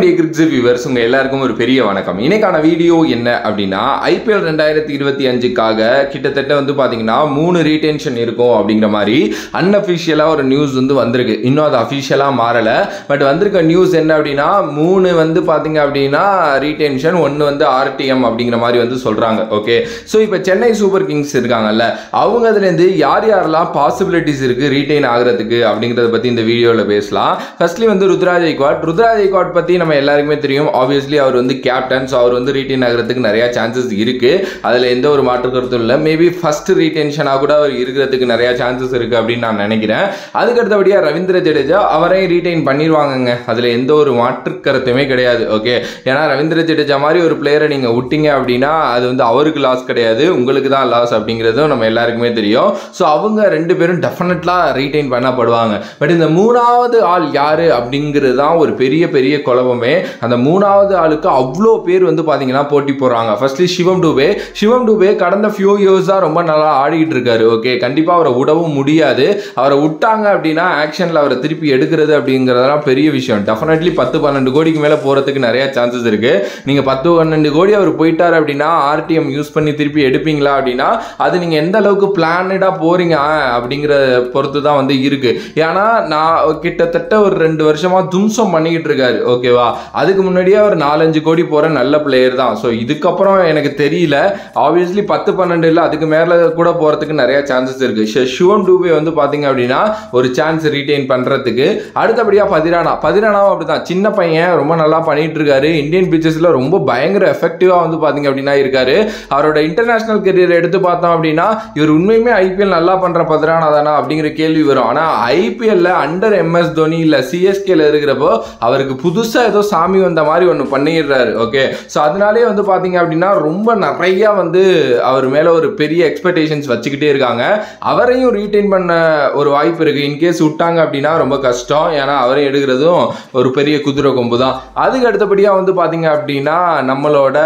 கிரிக்ஸ் viewers உங்க எல்லாருக்கும் ஒரு பெரிய வணக்கம். இன்னைக்கான வீடியோ என்ன அப்படின்னா, IPL 2025க்காக கிட்டத்தட்ட வந்து பாத்தீங்கன்னா 3 ரீடென்ஷன் இருக்கும் அப்படிங்கிற மாதிரி அன்அஃபிஷியலா ஒரு நியூஸ் வந்து வந்திருக்கு. இன்னும் அது அஃபிஷியலா மாறல. பட் வந்திருக்க நியூஸ் என்ன அப்படின்னா 3 வந்து பாத்தீங்க அப்படின்னா ரீடென்ஷன், 1 வந்து RTM அப்படிங்கிற மாதிரி வந்து சொல்றாங்க. ஓகே, ஸோ இப்போ சென்னை சூப்பர் கிங்ஸ் இருக்காங்கல்ல, அவங்க அதுலேருந்து யார் யாரெல்லாம் பாசிபிலிட்டிஸ் இருக்கு ரீடைன் ஆகிறதுக்கு அப்படிங்கிறத பத்தி இந்த வீடியோவில் பேசலாம். ஃபர்ஸ்ட்லி வந்து ருத்ராஜ் கெய்க்வாட் பத்தி நம்ம எல்லாருக்குமே தெரியும். ஆப்வியஸ்லி அவர் வந்து கேப்டன், ஸோ அவர் வந்து ரீடைன் ஆகிறதுக்கு நிறைய சான்சஸ் இருக்கு. அதில் எந்த ஒரு மாற்று கருத்தும் இல்லை. மேபி ஃபர்ஸ்ட் ரீடென்ஷனாக கூட அவர் இருக்கிறதுக்கு நிறைய சான்சஸ் இருக்கு அப்படின்னு நான் நினைக்கிறேன். அதுக்கு அடுத்தபடியாக ரவீந்திர ஜடேஜா அவரையும் ரீடைன் பண்ணிடுவாங்கங்க. அதில் எந்த ஒரு மாற்று கருத்துமே கிடையாது. ஓகே, ஏன்னா ரவீந்திர ஜடேஜா மாதிரி ஒரு பிளேயரை நீங்கள் விட்டீங்க அப்படின்னா அது வந்து அவருக்கு லாஸ் கிடையாது, உங்களுக்கு தான் லாஸ் அப்படிங்கிறதும் நம்ம எல்லாருக்குமே தெரியும். ஸோ அவங்க 2 பேரும் டெஃபினெட்லாக ரீடைன் பண்ணப்படுவாங்க. பட் இந்த 3வது ஆள் யாரு அப்படிங்கிறது தான் ஒரு பெரிய குழப்பமே. அந்த 3வது ஆளுக்கு அவ்வளோ பேர் வந்து பாத்தீங்கன்னா போட்டி போடுறாங்க. ஃபர்ஸ்ட்லி சிவம் டூபே கடந்த ஃபியூ இயர்ஸா ரொம்ப நல்லா ஆடிட்டு இருக்காரு. ஓகே, கண்டிப்பா அவரை விடவும் முடியாது. அவரை விட்டாங்க அப்படின்னா ஆக்ஷன்ல அவரை திருப்பி எடுக்கிறது அப்படிங்கிறதெல்லாம் பெரிய விஷயம். டெஃபினெட்லி 10-12 கோடிக்கு மேல போறதுக்கு நிறைய சான்சஸ் இருக்கு. நீங்க 10-12 கோடி அவர் போயிட்டாரு அப்படின்னா RTM யூஸ் பண்ணி திருப்பி எடுப்பீங்களா அப்படின்னா அது நீங்க எந்த அளவுக்கு பிளானடா போறீங்க அப்படிங்கிற பொறுத்து தான் வந்து இருக்கு. ஏன்னா நான் கிட்டத்தட்ட ஒரு 2 வருஷமா தும்சம் பண்ணிக்கிட்டு இருக்காரு. ஓகேவா, அதுக்கு முன்னாடியே அவர் 4-5 கோடி போற நல்ல பிளேயர் தான். ஸோ இதுக்கப்புறம் எனக்கு தெரியல. ஆப்வியஸ்லி 10-12 இல்லை, அதுக்கு மேல கூட போறதுக்கு நிறைய சான்சஸ் இருக்கு. சிவம் டூபே வந்து பாத்தீங்க அப்படின்னா ஒரு சான்ஸ் ரீடைன் பண்றதுக்கு. அடுத்தபடியா பதிரானாவும் அப்படிதான். சின்ன பையன், ரொம்ப நல்லா பண்ணிட்டு இருக்காரு. இந்தியன் பிச்சர்ஸ்ல ரொம்ப பயங்கர எஃபெக்டிவா வந்து பாத்தீங்க அப்படின்னா இருக்காரு. அவரோட இன்டர்நேஷனல் கெரியர் எடுத்து பார்த்தோம் அப்படின்னா இவர் உண்மையுமே IPL நல்லா பண்ற பதிரானா தானா அப்படிங்கிற கேள்வி வரும். ஆனா IPL அண்டர் MS தோனி இல்ல CSKல இருக்கிறப்போ அவருக்கு புதுசா ஏதோ சாமி வந்த மாதிரி ஒன்று பண்ணிடுறாரு. ஓகே, ஸோ அதனாலே வந்து பார்த்தீங்க அப்படின்னா ரொம்ப நிறைய வந்து அவர் மேலே ஒரு பெரிய எக்ஸ்பெக்டேஷன்ஸ் வச்சுக்கிட்டே இருக்காங்க. அவரையும் ரீடைன் பண்ண ஒரு வாய்ப்பு இருக்கு. இன்கேஸ் விட்டாங்க அப்படின்னா ரொம்ப கஷ்டம். ஏன்னா அவரையும் எடுக்கிறதும் ஒரு பெரிய குதிரை கொம்பு தான். அதுக்கு அடுத்தபடியாக வந்து பார்த்தீங்க அப்படின்னா நம்மளோட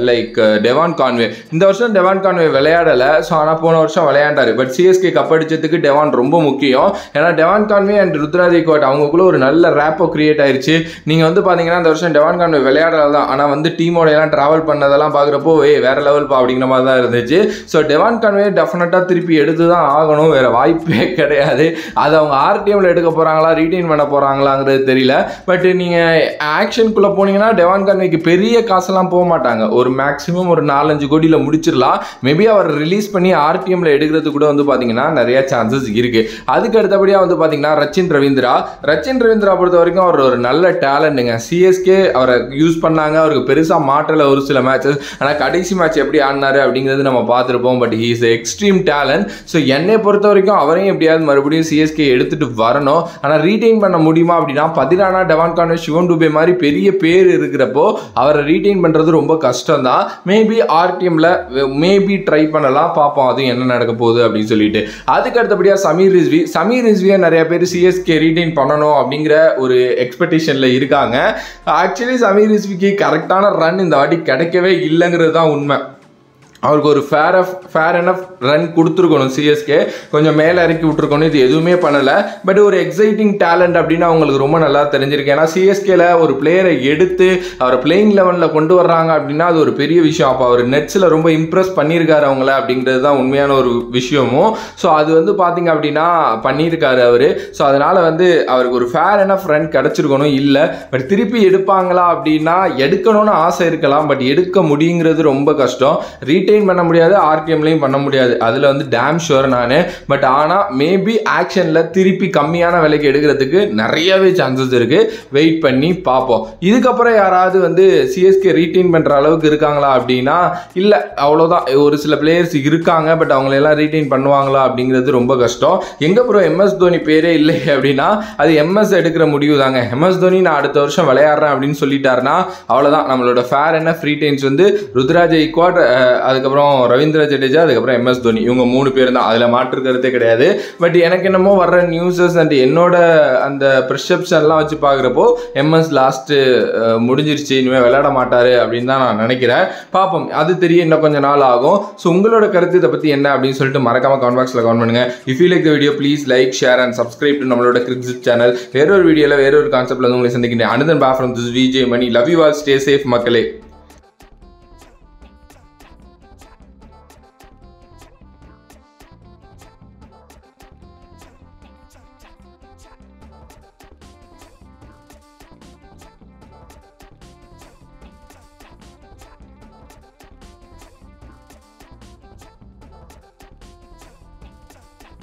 லைக் டெவான் கான்வே. இந்த வருஷம் டெவான் கான்வே விளையாடலை. ஸோ ஆனால் போன வருஷம் விளையாண்டாரு. பட் CSK கப் அடிச்சதுக்கு டெவான் ரொம்ப முக்கியம். ஏன்னா Devon Conway and Ruturaj Gaikwad அவங்களுக்குள்ள ஒரு நல்ல ரேப்போ கிரியேட் ஆயிருச்சு. நீங்க வந்து பாத்தீங்கன்னா இந்த வருஷம் டெவான் கான்வே விளையாடலாம் தான், ஆனா வந்து டீமோட எல்லாம் டிராவல் பண்ணதெல்லாம் பாக்குறப்போ வேற லெவல் பா அப்படிங்கிற மாதிரி தான் இருந்துச்சு. ஸோ டெவான் கான்வே டெஃபினட்டா திருப்பி எடுத்து தான் ஆகணும், வேற வாய்ப்பே கிடையாது. அது அவங்க RTMல எடுக்க போறாங்களா ரீடைன் பண்ண போறாங்களாங்கிறது தெரியல. பட் நீங்க ஆக்ஷனுக்குள்ள போனீங்கன்னா டெவான் கான்வேக்கு பெரிய காசெல்லாம் போக மாட்டாங்க. ஒரு மேக்ஸிமம் ஒரு 4-5 கோடியில முடிச்சிடலாம். மேபி அவர் ரிலீஸ் பண்ணி RTMல எடுக்கிறது கூட வந்து பாத்தீங்கன்னா நிறைய சான்சஸ் இருக்கு. அதுக்கு அடுத்தபடியா வந்து பாத்தீங்கன்னா ரச்சின் ரவீந்திரா பொறுத்த வரைக்கும் அவர் ஒரு நல்ல டேலண்ட்டுங்க. CSK அவரை யூஸ் பண்ணாங்க, அவருக்கு பெருசா மாற்றல ஒரு சில மேட்சஸ். ஆனா கடைசி மேட்ச் எப்படி ஆடினாரு அப்படிங்கிறது நம்ம பார்த்துருப்போம். But he is extreme talent. So என்னை பொறுத்த வரைக்கும் அவரையும் எப்படியாவது மறுபடியும் CSK எடுத்துட்டு வரணும். ஆனால் ரீடைன் பண்ண முடியுமா அப்படின்னா பதிரானா, டெவான் கான்வே, சிவம் டூபே மாதிரி பெரிய பேர் இருக்கிறப்போ அவரை ரீடைன் பண்றது ரொம்ப கஷ்டம் தான். மேபி RTMல மேபி ட்ரை பண்ணலாம், பார்ப்போம் அது என்ன நடக்க போகுது அப்படின்னு சொல்லிட்டு. அதுக்கு அடுத்தபடியா சமீர் ரிஸ்வியை நிறைய பேர் CSK ரீடைன் பண்ணணும் அப்படிங்கிற ஒரு எக்ஸ்பெக்டேஷன்ல இருக்காங்க. ஆக்சுவலி சமீர் ரிஸ்விக்கு கரெக்டான ரன் இந்த வாட்டி கிடைக்கவே இல்லைங்கிறது தான் உண்மை. அவருக்கு ஒரு ஃபேர் எனஃப் ரன் கொடுத்துருக்கணும். CSK கொஞ்சம் மேலே இறக்கி விட்டுருக்கணும். இது எதுவுமே பண்ணலை. பட் ஒரு எக்ஸைட்டிங் டேலண்ட் அப்படின்னு அவங்களுக்கு ரொம்ப நல்லா தெரிஞ்சிருக்கு. ஏன்னா CSKல ஒரு பிளேயரை எடுத்து அவரை பிளேயிங் லெவலில் கொண்டு வர்றாங்க அப்படின்னா அது ஒரு பெரிய விஷயம். அப்போ அவர் நெட்ஸில் ரொம்ப இம்ப்ரெஸ் பண்ணியிருக்காரு அவங்கள அப்படிங்கிறது தான் உண்மையான ஒரு விஷயமும். ஸோ அது வந்து பார்த்தீங்க அப்படின்னா பண்ணியிருக்காரு அவர். ஸோ அதனால் வந்து அவருக்கு ஒரு ஃபேர் எனஃப் ரன் கிடச்சிருக்கணும். இல்லை பட் திருப்பி எடுப்பாங்களா அப்படின்னா எடுக்கணும்னு ஆசை இருக்கலாம். பட் எடுக்க முடியுங்கிறது ரொம்ப கஷ்டம். ரீடைன் பண்ண முடியாது, RTMலையும் பண்ண முடியாது. அதில் வந்து டேம் ஷுவர் நான். பட் ஆனால் மேபி ஆக்ஷனில் திருப்பி கம்மியான விலைக்கு எடுக்கிறதுக்கு நிறையவே சான்சஸ் இருக்கு. வெயிட் பண்ணி பார்ப்போம். இதுக்கப்புறம் யாராவது வந்து CSK ரீடைன் பண்ணுற அளவுக்கு இருக்காங்களா அப்படின்னா இல்லை, அவ்வளோதான். ஒரு சில பிளேயர்ஸ் இருக்காங்க, பட் அவங்களெல்லாம் ரீடைன் பண்ணுவாங்களா அப்படிங்கிறது ரொம்ப கஷ்டம். எங்கே ப்ரோ MS தோனி பேரே இல்லை அப்படின்னா அது MS எடுக்கிற முடிவு தாங்க. MS தோனி நான் அடுத்த வருஷம் விளையாடுறேன் அப்படின்னு சொல்லிட்டாருன்னா அவ்வளோதான். நம்மளோட ஃபேர் என்ன ரீடைன்ஸ் வந்து ருத்ராஜ் கெய்க்வாட், அதுக்கப்புறம் ரவீந்திர ஜடேஜா, அதுக்கப்புறம் MS MS தோனி இவங்க 3 பேர் தான், அதில் மாற்றுக்கிறதே கிடையாது. பட் எனக்கு என்னமோ வர்ற நியூஸஸ் அண்ட் என்னோட அந்த ப்ரிசெப்ஷன்லாம் வச்சு பார்க்குறப்போ MS லாஸ்ட்டு முடிஞ்சிருச்சு, இனிமேல் விளையாட மாட்டார் அப்படின்னு தான் நான் நினைக்கிறேன். பார்ப்போம், அது தெரிய இன்னும் கொஞ்சம் நாள் ஆகும். ஸோ உங்களோட கருத்து இதை பற்றி என்ன அப்படின்னு சொல்லிட்டு மறக்காம கமெண்ட் பாக்ஸில் கமெண்ட் பண்ணுங்க. If you like the video please like share and subscribe to நம்மளோட கிரிக்ஸிட் சேனல். வேறொரு வீடியோவில் வேறொரு கான்செப்ட்ல வந்து உங்களை சந்திக்கிறேன். Another bye from this Vijay Mani. Love you all, stay safe மக்களே.